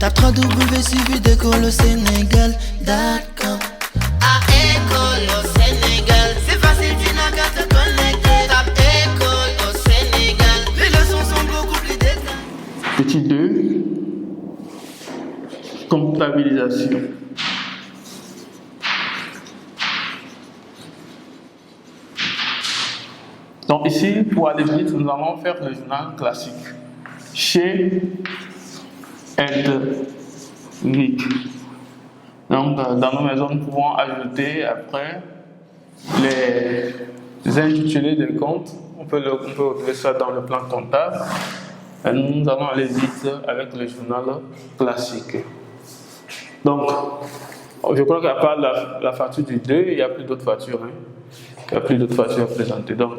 Tape 3W suivi d'école au Sénégal. D'accord. À école au Sénégal, c'est facile, tu n'as qu'à te connecter. Tape école au Sénégal, les leçons sont beaucoup plus détaillées. Petit 2, comptabilisation. Donc ici, pour aller vite, nous allons faire le journal classique. Chez Edwig. Donc dans nos maisons, nous pouvons ajouter après les intitulés des comptes. On peut retrouver ça dans le plan comptable. Et nous allons aller vite avec le journal classique. Donc, je crois qu'à part la facture du 2, il n'y a plus d'autres factures. Il n'y a plus d'autres factures à présenter. Donc,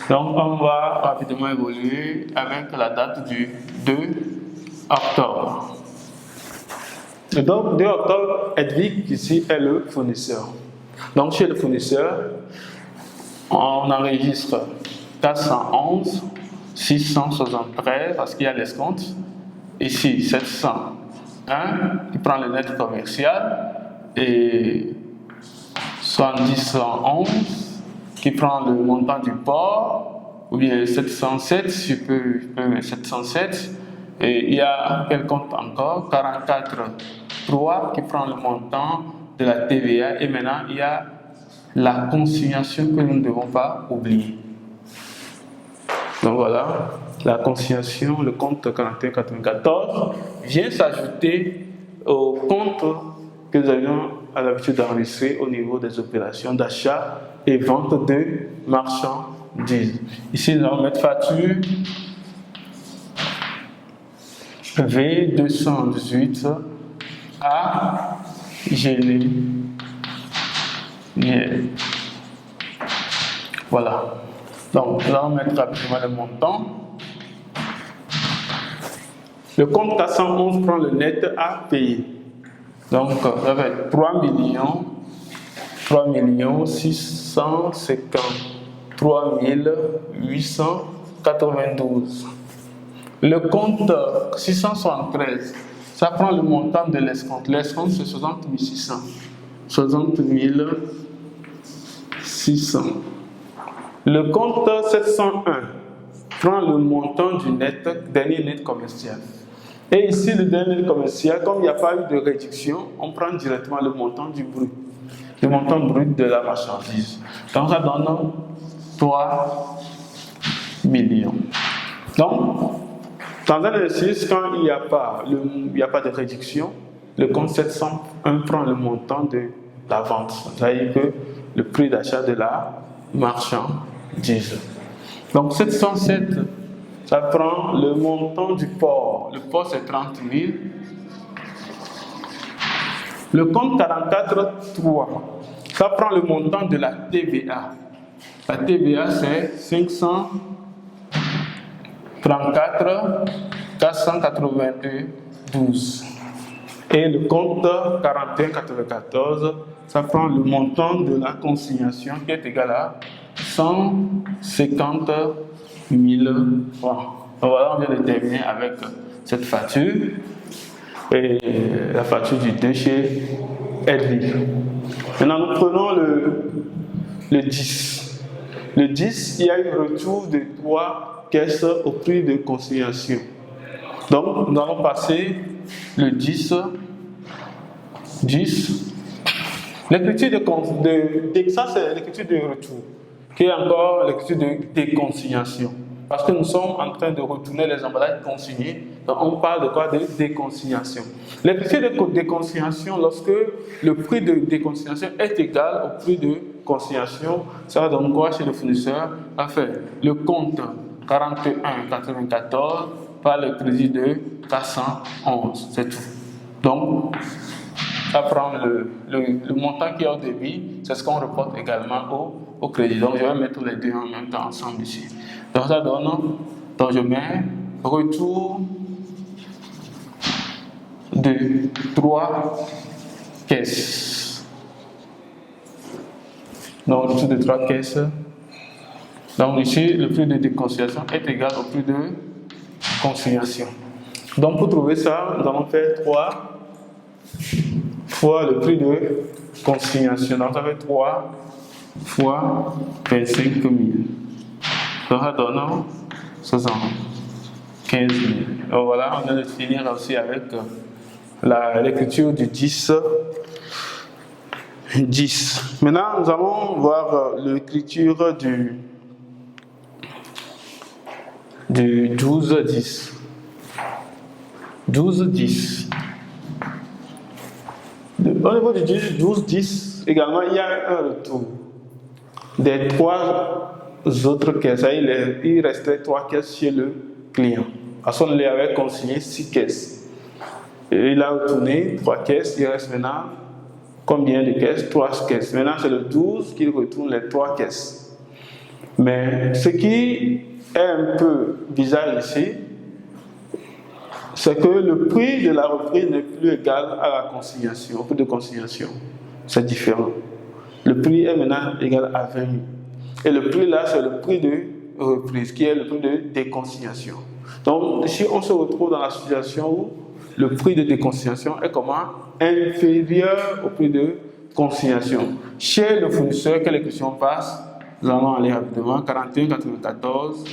on va rapidement évoluer avec la date du 2 octobre. Donc, 2 octobre, Edwig ici est le fournisseur. Donc, chez le fournisseur, on enregistre 411, 673 parce qu'il y a l'escompte. Ici, 701 qui prend le net commercial et 7011 qui prend le montant du port, ou bien 707, je peux mettre 707. Et il y a quel compte encore? 44,3 qui prend le montant de la TVA. Et maintenant, il y a la consignation que nous ne devons pas oublier. Donc voilà, la consignation, le compte 4194 vient s'ajouter au compte que nous avions à l'habitude d'enregistrer au niveau des opérations d'achat et vente de marchandises. Ici, nous allons mettre facture V218 à Génie. Voilà. Donc, nous allons mettre rapidement le montant. Le compte 411 prend le net à payer. Donc, ça va être 3 653 892. Le compte 673, ça prend le montant de l'escompte. L'escompte, c'est 60 600. 60 600. Le compte 701 prend le montant du dernier net commercial. Et ici, le dernier net commercial, comme il n'y a pas eu de réduction, on prend directement le montant du brut. Le montant brut de la marchandise. Donc, ça donne 3 millions. Donc, dans un exercice, quand il n'y a pas de réduction, le compte 701 prend le montant de la vente. C'est-à-dire que le prix d'achat de la marchandise. Donc 707, ça prend le montant du port. Le port, c'est 30 000. Le compte 44,3, ça prend le montant de la TVA. La TVA, c'est 534 492. Et le compte 4194, ça prend le montant de la consignation qui est égal à 150 000 francs. Donc voilà, on vient de terminer avec cette facture. Et la facture du 2 chez Edwig. Maintenant, nous prenons le 10. Le 10, il y a eu retour de 3 caisses au prix de consignation. Donc, nous allons passer le 10. L'écriture de ça, c'est l'écriture de retour, qui est encore l'écriture de déconsignation. Parce que nous sommes en train de retourner les emballages consignés, donc on parle de quoi? De déconsignation. L'écriture de déconsignation, lorsque le prix de déconsignation est égal au prix de consignation, ça donne quoi chez le fournisseur? Enfin, le compte 41,94 par le crédit de 411, c'est tout. Donc, ça prend le montant qui est au débit, c'est ce qu'on reporte également au crédit. Donc, je vais mettre les deux en même temps ensemble ici. Donc, ça donne, donc je mets retour de 3 caisses. Donc, retour de 3 caisses. Donc, ici, le prix de déconsignation est égal au prix de consignation. Donc pour trouver ça, nous allons faire 3 fois le prix de consignation. Donc ça fait 3 fois 25 000. Donc ça donne 75 000. Donc voilà, on vient de finir aussi avec l'écriture du 10. Maintenant, nous allons voir l'écriture du 12-10. 12-10. Au niveau du 12-10, également, il y a un retour des 3 autres caisses. Il restait 3 caisses chez le client. À son il avait consigné 6 caisses. Et il a retourné 3 caisses. Il reste maintenant combien de caisses? 3 caisses. Maintenant, c'est le 12 qui retourne les 3 caisses. Mais ce qui est un peu bizarre ici, c'est que le prix de la reprise n'est plus égal à la consignation, au prix de consignation. C'est différent. Le prix est maintenant égal à 20 000. Et le prix là, c'est le prix de reprise, qui est le prix de déconsignation. Donc, ici, on se retrouve dans la situation où le prix de déconsignation est comment? Inférieur au prix de consignation. Chez le fournisseur, quelle question passe? Nous allons aller rapidement. 41,94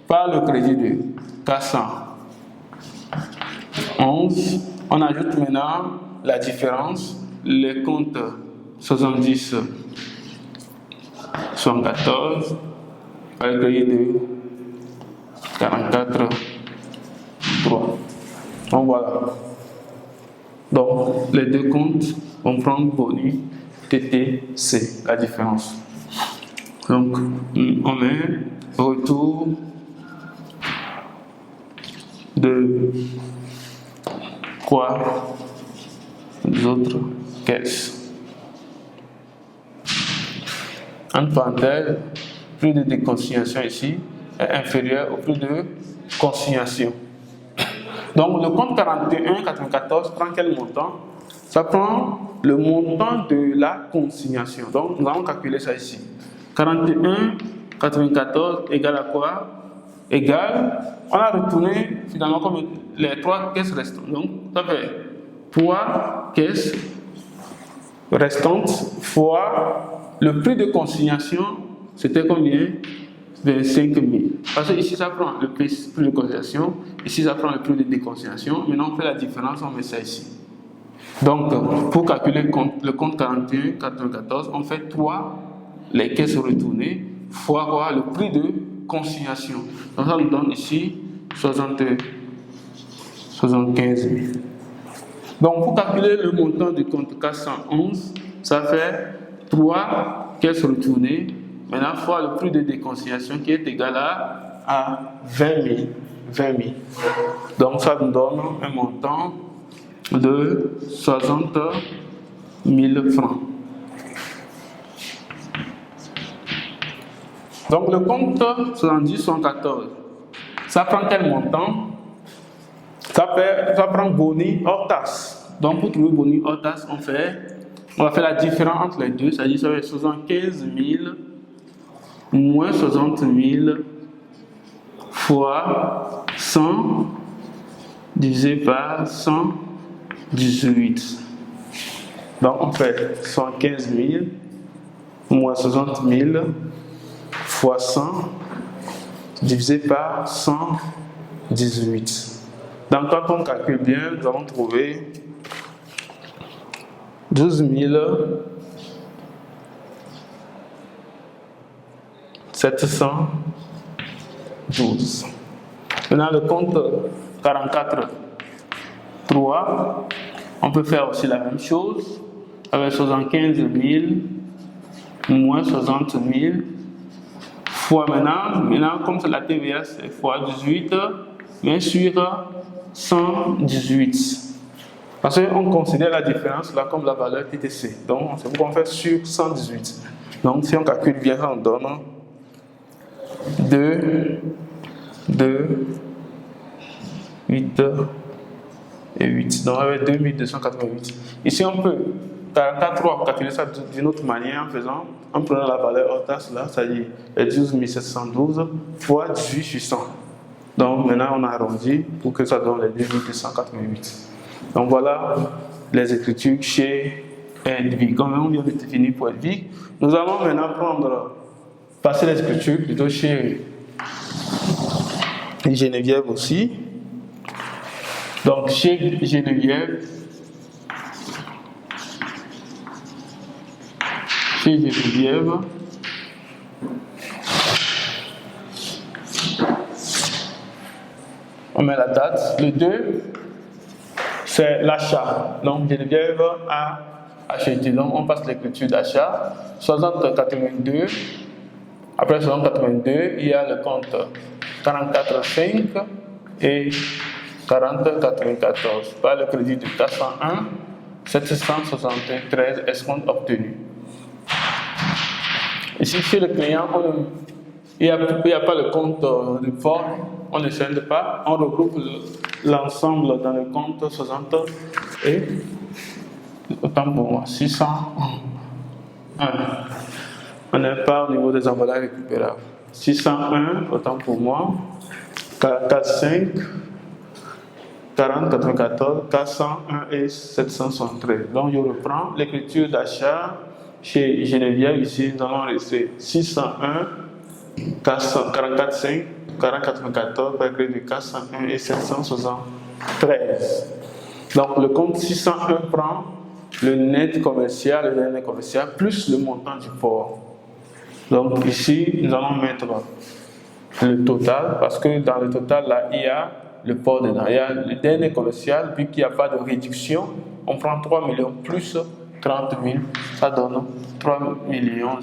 par le crédit de 411. On ajoute maintenant la différence, les comptes 70, 74 par le crédit de 44, 3. Donc voilà. Donc les deux comptes vont prendre bonus TTC, la différence. Donc on met retour de quoi les autres caisses. Entre parenthèses, le prix de déconsignation ici est inférieur au prix de consignation. Donc le compte 41,94 prend quel montant? Ça prend le montant de la consignation. Donc nous allons calculer ça ici. 41,94 égale à quoi? Égale, on a retourné finalement comme les 3 caisses restantes. Donc ça fait 3 caisses restantes fois le prix de consignation, c'était combien? 25 000. Parce que ici ça prend le prix de consignation, ici ça prend le prix de déconsignation. Maintenant on fait la différence, on met ça ici. Donc pour calculer le compte 41,94, on fait 3 les caisses retournées fois quoi? Le prix de consignation. Donc ça nous donne ici 75 000. Donc pour calculer le montant du compte 411, ça fait 3 caisses retournées, maintenant fois le prix de déconsignation qui est égal à 20 000. Donc ça nous donne un montant de 60 000 francs. Donc le compte 70-114, ça prend quel montant? Ça prend boni hors taxe. Donc pour trouver boni hors taxe, on va faire la différence entre les deux, c'est-à-dire ça va être 75 000 moins 60 000 fois 100 divisé par 118. Donc on fait 115 000 moins 60 000 fois 100 divisé par 118. Donc quand on calcule bien, nous allons trouver 12 712. Maintenant le compte 44,3, on peut faire aussi la même chose avec 75 000 moins 60 000 fois maintenant comme c'est la TVA, c'est fois 18, bien sûr 118. Parce qu'on considère la différence là comme la valeur TTC. Donc c'est pourquoi on fait sur 118. Donc si on calcule bien, ça nous donne 2, 8 et 8. Donc avec 2288. Ici on peut 44,3 calculer ça d'une autre manière en prenant la valeur hors taxe là, c'est-à-dire 12 712 fois 18 sur 100. Donc maintenant on arrondit pour que ça donne les 2288. Donc voilà les écritures chez Hedwig. Comme on vient de définir pour Hedwig, nous allons maintenant passer l'écriture plutôt chez Geneviève aussi. Donc chez Geneviève, on met la date. Le 2, c'est l'achat. Donc Geneviève a acheté. Donc on passe l'écriture d'achat. 6082. Après 6082, il y a le compte 44,5 et 40,94. Par le crédit de 401, 773 escomptes obtenus. Ici, chez le client, il n'y a pas le compte de forme, on ne scinde pas, on regroupe l'ensemble dans le compte 60 et, autant pour moi, 601. On n'est pas au niveau des emballages récupérables. 601, autant pour moi, 45, 40, 94, 401 et 773. Donc je reprends l'écriture d'achat chez Geneviève. Ici, nous allons rester 601, 44,5, 40,94 par crédit de 401 et 773. Donc le compte 601 prend le net commercial, le net commercial plus le montant du port. Donc ici, nous allons mettre le total, parce que dans le total, là, il y a le port dedans. Il y a le dernier commercial, vu qu'il n'y a pas de réduction, on prend 3 millions plus 30 000, ça donne 3 millions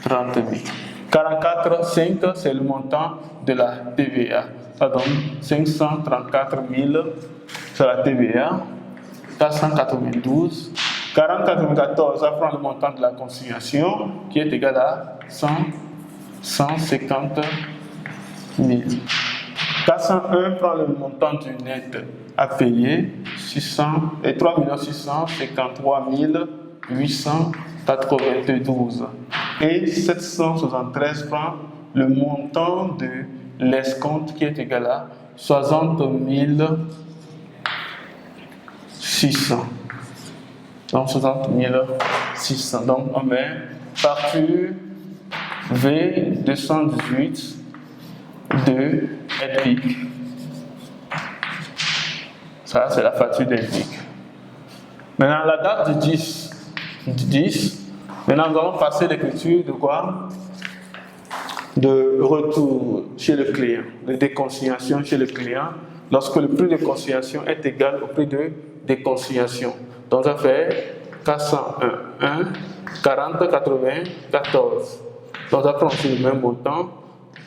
30 000. 44,5, c'est le montant de la TVA. Ça donne 534 000, c'est la TVA. 492. 40,94, ça prend le montant de la consignation qui est égal à 150 000. 401 prend le montant du net à payer, 3 653 892. Et 773 prend le montant de l'escompte qui est égal à 60 600. Donc 60 600. Donc on met facture V218 de Hedwig. Ça, c'est la facture d'Hedwig. Maintenant, la date du 10. Maintenant, nous allons passer l'écriture de quoi? De retour chez le client, de déconsignation chez le client, lorsque le prix de consignation est égal au prix de déconsignation. Donc, ça fait 401, 40, 94. Donc, ça prend aussi le même montant.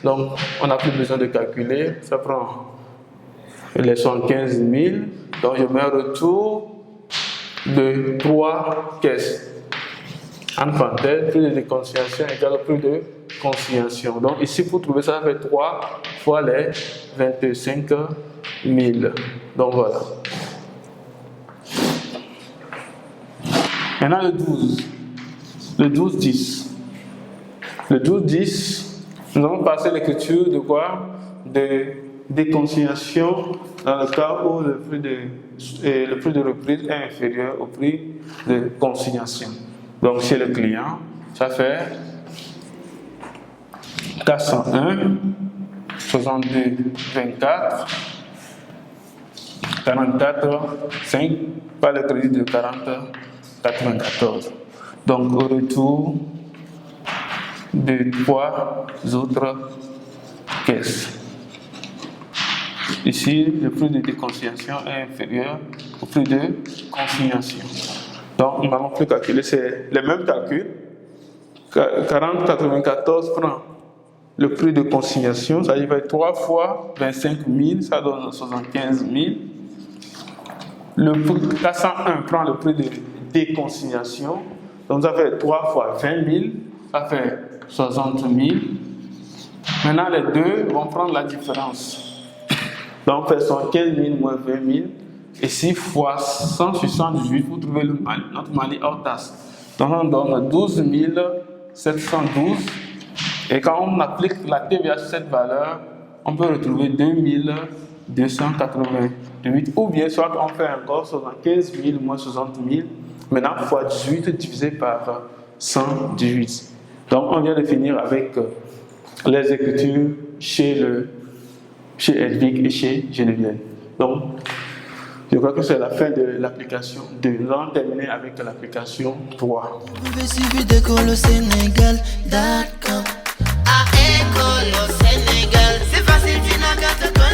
Donc, on n'a plus besoin de calculer. Ça prend les 75 000. Donc, je mets un retour de 3 caisses. En parenthèse, prix de déconsignation égale au prix de consignation. Donc, ici, pour trouver ça, ça fait 3 fois les 25 000. Donc, voilà. Maintenant, le 12. Le 12-10. Le 12-10, nous allons passer l'écriture de quoi? De déconsignation dans le cas où le prix de reprise est inférieur au prix de consignation. Donc, chez le client, ça fait 401, 62, 24, 44, 5, par le crédit de 40, 94. Donc, au retour de 3 autres caisses. Ici, le prix de déconsignation est inférieur au prix de consignation. Donc, nous n'allons plus calculer, c'est les mêmes calculs. 40,94 prend le prix de consignation, ça y va 3 fois 25 000, ça donne 75 000. Le prix 401 prend le prix de déconsignation, donc ça fait 3 fois 20 000, ça fait 60 000. Maintenant, les deux vont prendre la différence. Donc, on fait 75 000 moins 20 000. Et 6 fois 178 pour trouver notre Mali hors taxe. Donc, on donne 12 712. Et quand on applique la TVA sur cette valeur, on peut retrouver 2288, ou bien soit on fait encore 75 000 moins 60 000, maintenant fois 18 divisé par 118. Donc on vient de finir avec les écritures chez Hedwig et chez Geneviève. Donc je crois que c'est la fin de l'application 2. Nous allons terminer avec l'application 3. Vous pouvez suivre d'école au Sénégal.com. À école au